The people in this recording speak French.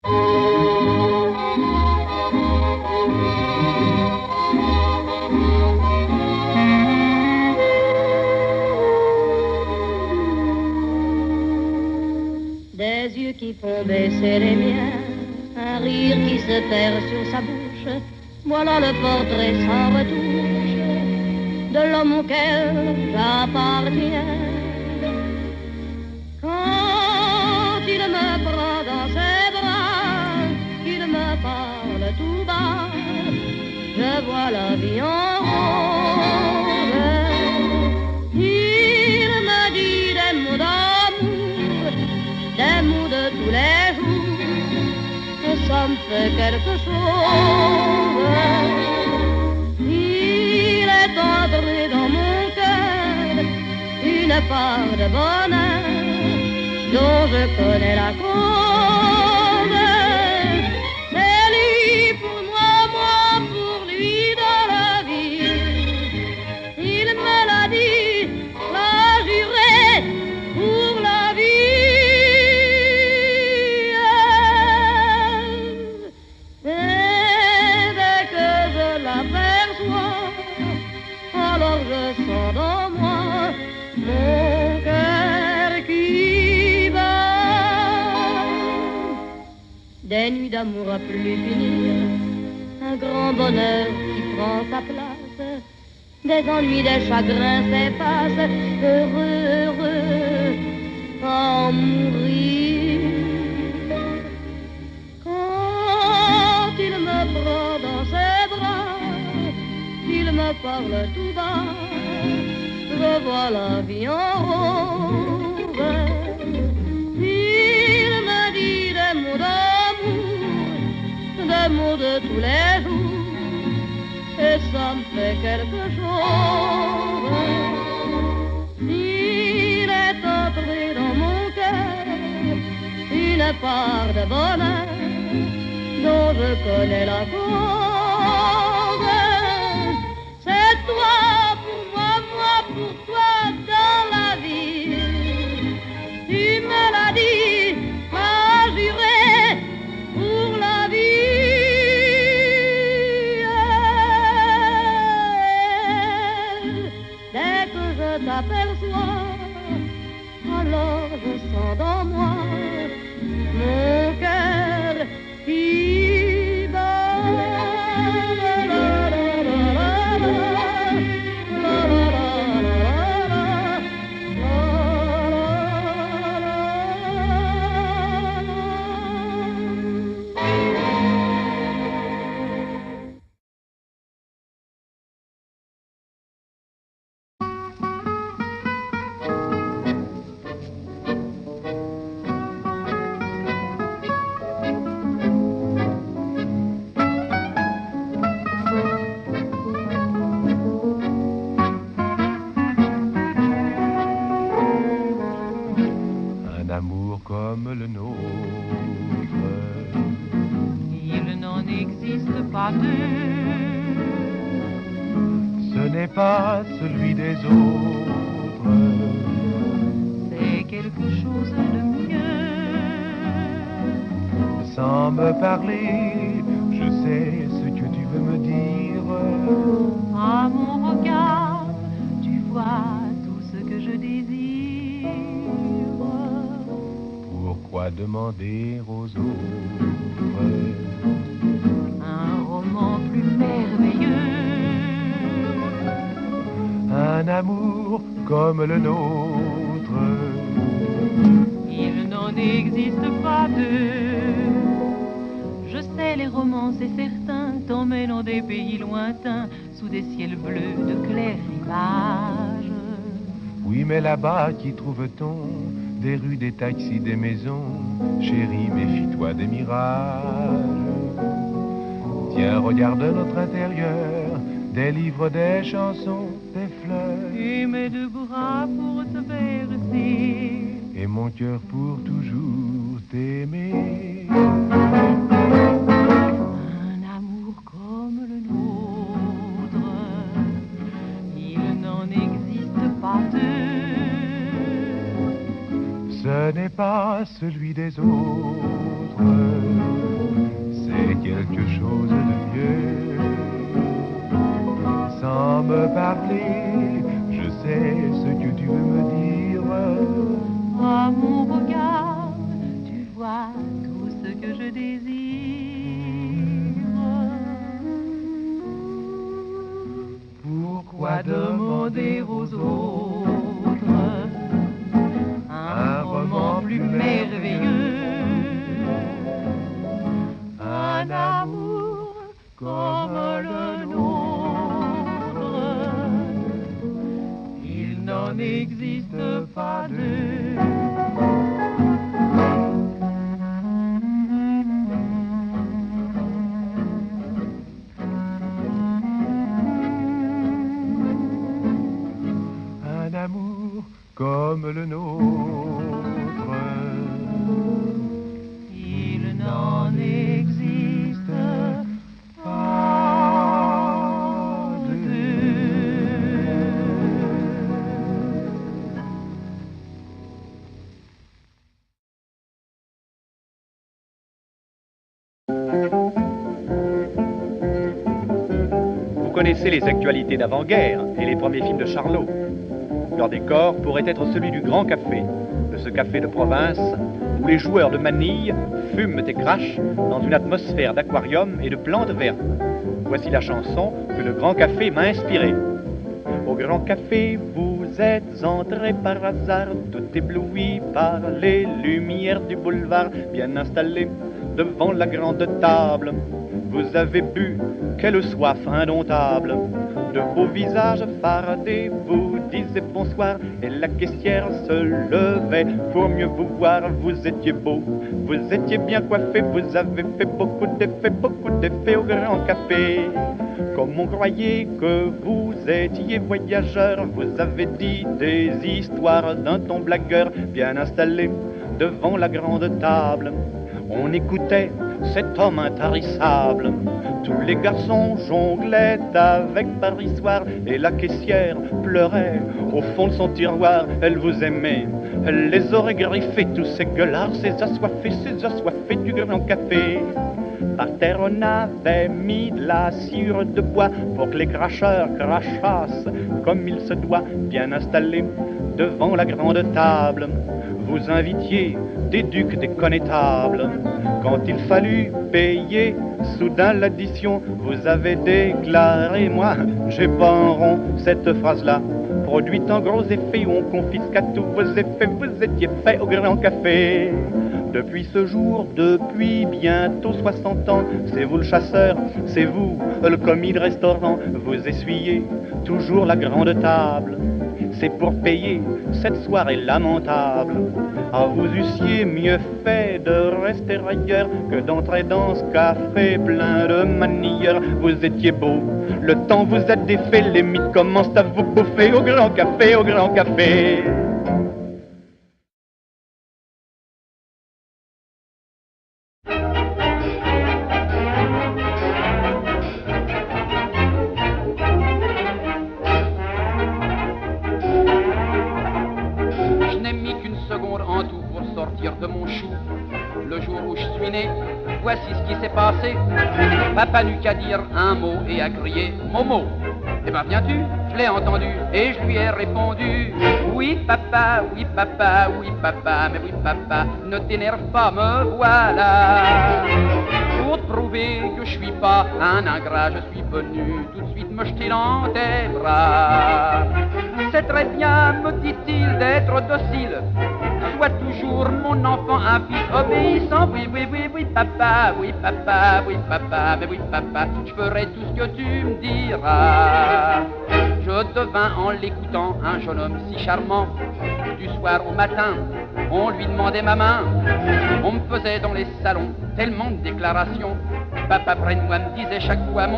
Des yeux qui font baisser les miens, un rire qui se perd sur sa bouche, voilà le portrait sans retouche de l'homme auquel j'appartiens. Quand il me prend dans ses bras, qu'il me parle tout bas, je vois la vie en rose. Il me dit des mots d'amour, des mots de tous les jours, et ça me fait quelque chose. Il est entré dans mon cœur une part de bonheur dont je connais la cause. C'est lui pour moi, moi pour lui dans la vie. Il me l'a dit, l'a juré pour la vie. Et dès que je l'aperçois, alors je sens dans moi mon cœur qui bat. Des nuits d'amour à plus finir, un grand bonheur qui prend sa place, des ennuis, des chagrins s'effacent, heureux, heureux, à en mourir. Quand il me prend dans ses bras, qu'il me parle tout bas, je vois la vie en rose. Il me dit des mots d'amour, des mots de tous les jours, et ça me fait quelque chose. Il est entré dans mon cœur une part de bonheur dont je connais la cause. C'est toi pour moi, moi pour toi dans la vie. Tu me l'as dit, m'as juré pour la vie. Dès que je t'aperçois, alors je sens dans moi mon cœur qui bat. Comme le nôtre, il n'en existe pas deux. Ce n'est pas celui des autres. C'est quelque chose de mieux. Sans me parler, je sais ce que tu veux me dire. À mon regard, tu vois tout ce que je désire. Pourquoi demander aux autres un roman plus merveilleux, un amour comme le nôtre? Il n'en existe pas deux. Je sais, les romans, c'est certain, t'emmènent dans des pays lointains, sous des ciels bleus de clairs rivages. Oui, mais là-bas, qui trouve-t-on? Des rues, des taxis, des maisons. Chérie, méfie-toi des mirages. Tiens, regarde notre intérieur, des livres, des chansons, des fleurs. Et mes deux bras pour te bercer, et mon cœur pour toujours t'aimer. Un amour comme le nôtre, il n'en existe pas deux. Ce n'est pas celui des autres. parler, je sais ce que tu veux me dire. À mon regard, tu vois tout ce que je désire. Pourquoi Demander aux autres un roman plus merveilleux, un amour comme le nôtre? Il n'en existe pas deux. Un amour comme le nôtre? Il n'en existe pas deux. Vous connaissez les actualités d'avant-guerre et les premiers films de Charlot. Leur décor pourrait être celui du Grand Café, de ce café de province où les joueurs de manille fument et crachent dans une atmosphère d'aquarium et de plantes vertes. Voici la chanson que le Grand Café m'a inspirée. Au Grand Café, vous êtes entré par hasard, tout ébloui par les lumières du boulevard, bien installé devant la grande table. Vous avez bu, quelle soif indomptable. De vos visages fardés, vous disiez bonsoir, et la caissière se levait pour mieux vous voir. Vous étiez beau, vous étiez bien coiffé, vous avez fait beaucoup d'effets au Grand Café. Comme on croyait que vous étiez voyageur, vous avez dit des histoires d'un ton blagueur, bien installé devant la grande table. On écoutait cet homme intarissable. Tous les garçons jonglaient avec parissoir et la caissière pleurait au fond de son tiroir. Elle vous aimait, elle les aurait griffés, tous ces gueulards, ces assoiffés du Grand Café. Par terre on avait mis de la sciure de bois pour que les cracheurs crachassent comme il se doit, bien installés devant la grande table. Vous invitiez des ducs, des connétables. Quand il fallut payer soudain l'addition, vous avez déclaré: moi, j'ai pas en rond cette phrase-là, produite en gros effets où on confisque tous vos effets. Vous étiez fait au Grand Café. Depuis ce jour, depuis bientôt 60 ans, c'est vous le chasseur, c'est vous le commis de restaurant. Vous essuyez toujours la grande table. C'est pour payer cette soirée lamentable. Ah, vous eussiez mieux fait de rester ailleurs que d'entrer dans ce café plein de manières. Vous étiez beau, le temps vous a défait, les mythes commencent à vous bouffer au Grand Café, au Grand Café. De mon chou, le jour où je suis né, voici ce qui s'est passé. Papa n'eut qu'à dire un mot et à crier Momo. Eh ben viens-tu, je l'ai entendu et je lui ai répondu oui papa, oui papa, oui papa, mais oui papa, ne t'énerve pas, me voilà. Pour te prouver que je suis pas un ingrat, je suis venu tout de suite me jeter dans tes bras. C'est très bien, me dit-il, d'être docile. Sois toujours mon enfant, un fils obéissant. Oui, oui, oui, oui, papa, oui, papa, oui, papa, mais oui, papa, je ferai tout ce que tu me diras. Je devins en l'écoutant un jeune homme si charmant. Du soir au matin, on lui demandait ma main. On me faisait dans les salons tellement de déclarations. Papa près de moi me disait chaque fois mon